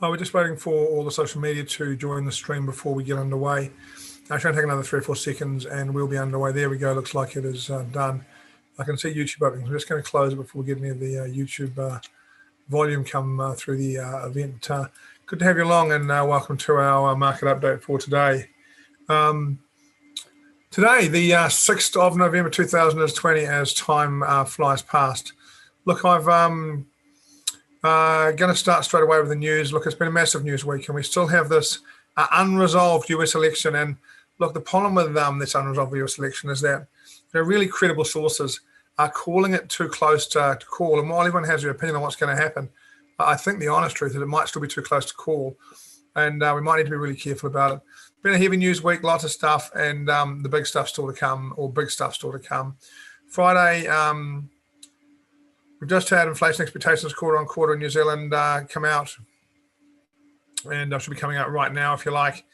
Hi, we're just waiting for all the social media to join the stream before we get underway. It's going to take another 3 or 4 seconds and we'll be underway. There we go. Looks like it is done. I can see YouTube opening. I'm just going to close it before we get any of the YouTube volume come through the event. Good to have you along and welcome to our market update for today. Today, the 6th of November 2020, as time flies past. Look, I've going to start straight away with the news. Look, it's been a massive news week, and we still have this unresolved US election. And look, the problem with this unresolved US election is that really credible sources are calling it too close to call. And while everyone has their opinion on what's going to happen, I think the honest truth is it might still be too close to call, and we might need to be really careful about it. Been a heavy news week, lots of stuff, and the big stuff still to come, or big stuff still to come. Friday, we've just had inflation expectations quarter on quarter in New Zealand come out, and should be coming out right now if you like.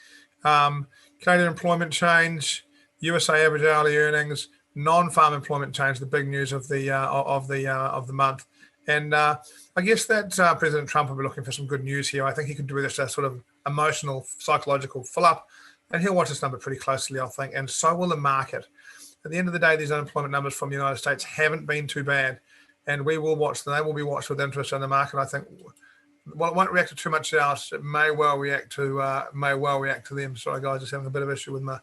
Canadian employment change, USA average hourly earnings, non-farm employment change, the big news of the month. And I guess that President Trump will be looking for some good news here. I think he could do this as sort of emotional, psychological fill-up, and he'll watch this number pretty closely, I think, and so will the market. At the end of the day, these unemployment numbers from the United States haven't been too bad, and we will watch them. They will be watched with interest in the market. I think, well, it won't react to too much else. It may well react to them. Sorry, guys, just having a bit of issue with my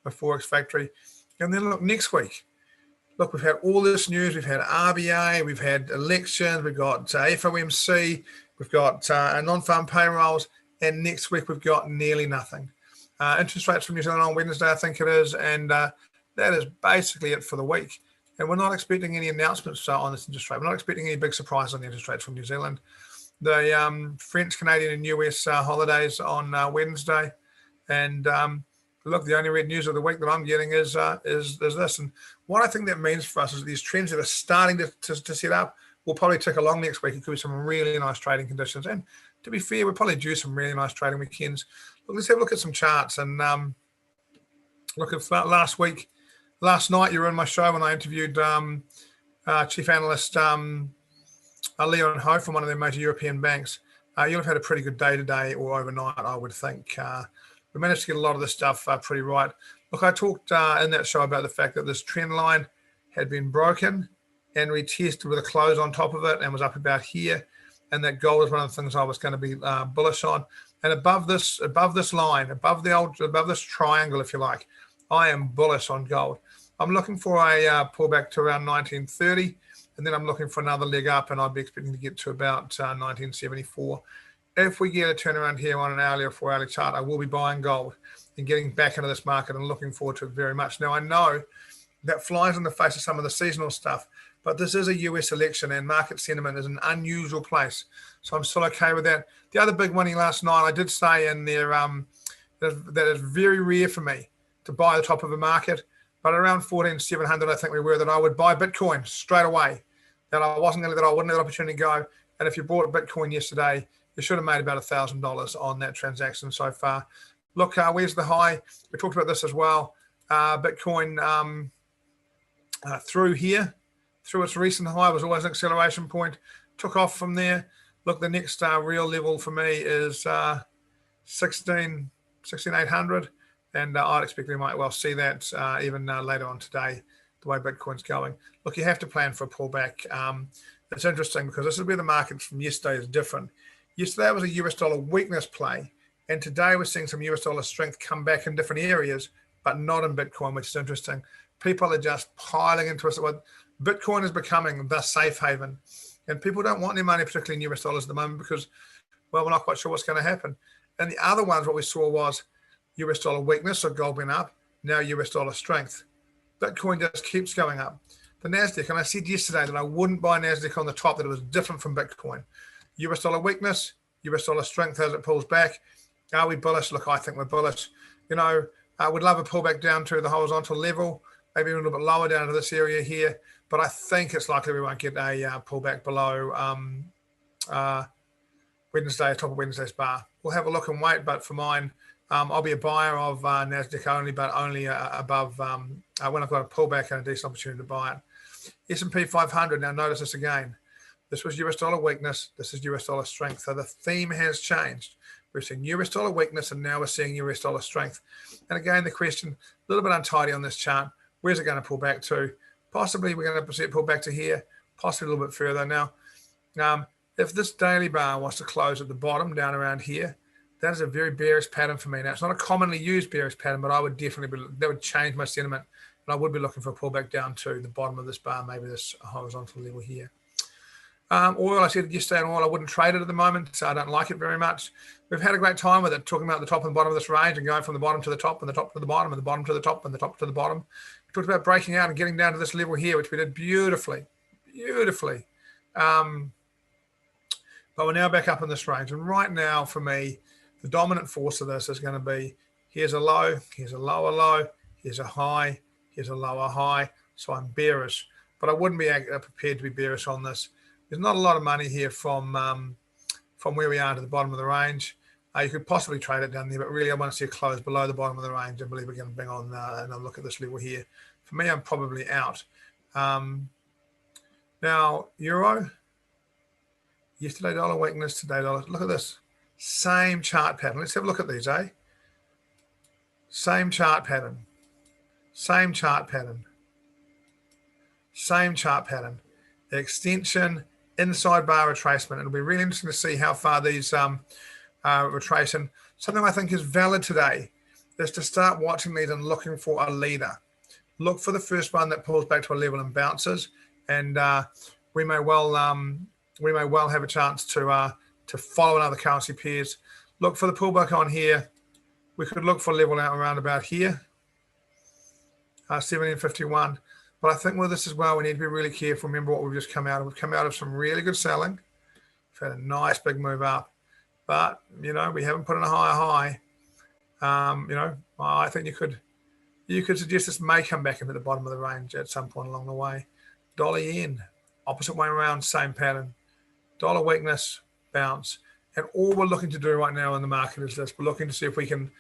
Forex factory. And then look, next week, look, we've had all this news. We've had RBA, we've had elections, we've got FOMC, we've got non-farm payrolls, and next week we've got nearly nothing. Interest rates from New Zealand on Wednesday, I think it is, and that is basically it for the week. And we're not expecting any announcements on this interest rate. We're not expecting any big surprises on the interest rates from New Zealand. The French, Canadian, and US holidays on Wednesday, and look, the only red news of the week that I'm getting is this. And what I think that means for us is these trends that are starting to set up will probably tick along next week. It could be some really nice trading conditions. And to be fair, we'll probably do some really nice trading weekends. Look, let's have a look at some charts. And look at last night you were on my show when I interviewed Chief Analyst Leon Ho from one of their major European banks. You'll have had a pretty good day today or overnight, I would think. We managed to get a lot of this stuff pretty right. Look, I talked in that show about the fact that this trend line had been broken and retested with a close on top of it and was up about here, and that gold is one of the things I was going to be bullish on. And above this line, above this triangle, if you like, I am bullish on gold. I'm looking for a pullback to around 1930, and then I'm looking for another leg up, and I'd be expecting to get to about 1974. If we get a turnaround here on an hourly or 4 hourly chart, I will be buying gold and getting back into this market and looking forward to it very much. Now, I know that flies in the face of some of the seasonal stuff, but this is a US election and market sentiment is an unusual place. So I'm still okay with that. The other big winning last night, I did say in there that is very rare for me to buy the top of a market, but around 14,700, I think we were, that I would buy Bitcoin straight away, that I wasn't going to, that I wouldn't let the opportunity go. And if you bought Bitcoin yesterday, you should have made about $1,000 on that transaction so far. Look, where's the high? We talked about this as well. Bitcoin through here, through its recent high, was always an acceleration point. Took off from there. Look, the next real level for me is 16,800, and I'd expect we might well see that even later on today, the way Bitcoin's going. Look, you have to plan for a pullback. It's interesting because this is where the market from yesterday is different. Yesterday was a US dollar weakness play, and today we're seeing some US dollar strength come back in different areas, but not in Bitcoin, which is interesting. People are just piling into us. Bitcoin is becoming the safe haven, and people don't want their money, particularly in US dollars at the moment, because, well, we're not quite sure what's going to happen. And the other ones, what we saw was US dollar weakness, so gold went up, now US dollar strength. Bitcoin just keeps going up. The NASDAQ, and I said yesterday that I wouldn't buy NASDAQ on the top, that it was different from Bitcoin. US dollar weakness, US dollar strength as it pulls back. Are we bullish? Look, I think we're bullish. You know, I would love a pullback down to the horizontal level, maybe a little bit lower down to this area here, but I think it's likely we won't get a pullback below Wednesday, top of Wednesday's bar. We'll have a look and wait, but for mine, I'll be a buyer of NASDAQ only, but only above when I've got a pullback and a decent opportunity to buy it. S&P 500, now notice this again. This was US dollar weakness. This is US dollar strength. So the theme has changed. We've seen US dollar weakness, and now we're seeing US dollar strength. And again, the question, a little bit untidy on this chart. Where's it going to pull back to? Possibly we're going to see it pull back to here, possibly a little bit further. Now, if this daily bar wants to close at the bottom down around here, that is a very bearish pattern for me. Now, it's not a commonly used bearish pattern, but I would definitely that would change my sentiment. And I would be looking for a pullback down to the bottom of this bar, maybe this horizontal level here. Oil, I said yesterday on oil, I wouldn't trade it at the moment, so I don't like it very much. We've had a great time with it, talking about the top and bottom of this range and going from the bottom to the top and the top to the bottom and the bottom to the top and the top to the bottom. We talked about breaking out and getting down to this level here, which we did beautifully. But we're now back up in this range. And right now, for me, the dominant force of this is going to be, here's a low, here's a lower low, here's a high, here's a lower high. So I'm bearish, but I wouldn't be prepared to be bearish on this. There's not a lot of money here from where we are to the bottom of the range. You could possibly trade it down there, but really I want to see a close below the bottom of the range. I believe we're going to bring on and look at this level here. For me, I'm probably out. Now, euro, yesterday dollar weakness, today dollar. Look at this. Same chart pattern. Let's have a look at these, eh? Same chart pattern. Same chart pattern. Same chart pattern. Extension, inside bar retracement. It'll be really interesting to see how far these retrace. And something I think is valid today is to start watching these and looking for a leader. Look for the first one that pulls back to a level and bounces, and we may well have a chance to follow another currency pairs. Look for the pullback on here. We could look for a level out around about here, 1751. But I think with this as well, we need to be really careful. Remember what we've just come out of. We've come out of some really good selling. We've had a nice big move up. But, we haven't put in a higher high. I think you could suggest this may come back into the bottom of the range at some point along the way. Dollar yen, opposite way around, same pattern. Dollar weakness, bounce. And all we're looking to do right now in the market is this. We're looking to see if we can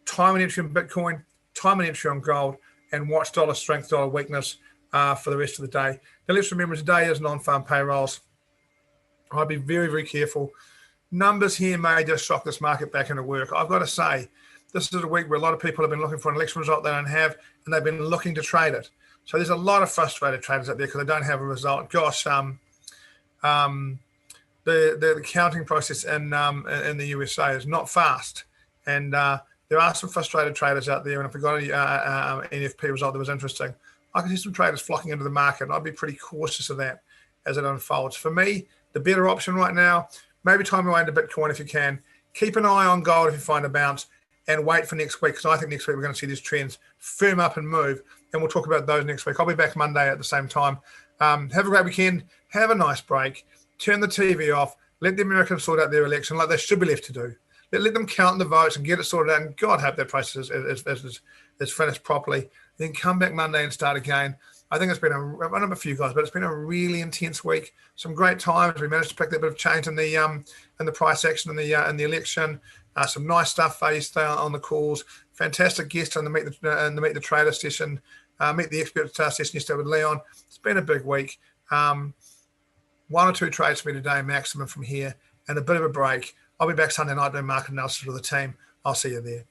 time an entry on Bitcoin, time an entry on gold, and watch dollar strength, dollar weakness for the rest of the day. Now, let's remember today is non-farm payrolls. I'd be very, very careful. Numbers here may just shock this market back into work. I've got to say, this is a week where a lot of people have been looking for an election result they don't have, and they've been looking to trade it. So there's a lot of frustrated traders out there because they don't have a result. Gosh, the counting process in the USA is not fast, and there are some frustrated traders out there. And if we got any NFP result that was interesting, I can see some traders flocking into the market, and I'd be pretty cautious of that as it unfolds. For me, the better option right now, maybe time your way into Bitcoin if you can. Keep an eye on gold if you find a bounce, and wait for next week, because I think next week we're going to see these trends firm up and move, and we'll talk about those next week. I'll be back Monday at the same time. Have a great weekend. Have a nice break. Turn the TV off. Let the Americans sort out their election like they should be left to do. Let them count the votes and get it sorted out, and God hope that process is finished properly. Then come back Monday and start again. I think it's been I don't know a few guys, but it's been a really intense week. Some great times. We managed to pick that bit of change in the price action in the election. Some nice stuff yesterday on the calls. Fantastic guest on the Meet the Trader session. Meet the Expert session yesterday with Leon. It's been a big week. 1 or 2 trades for me today, maximum from here, and a bit of a break. I'll be back Sunday night doing market analysis with the team. I'll see you there.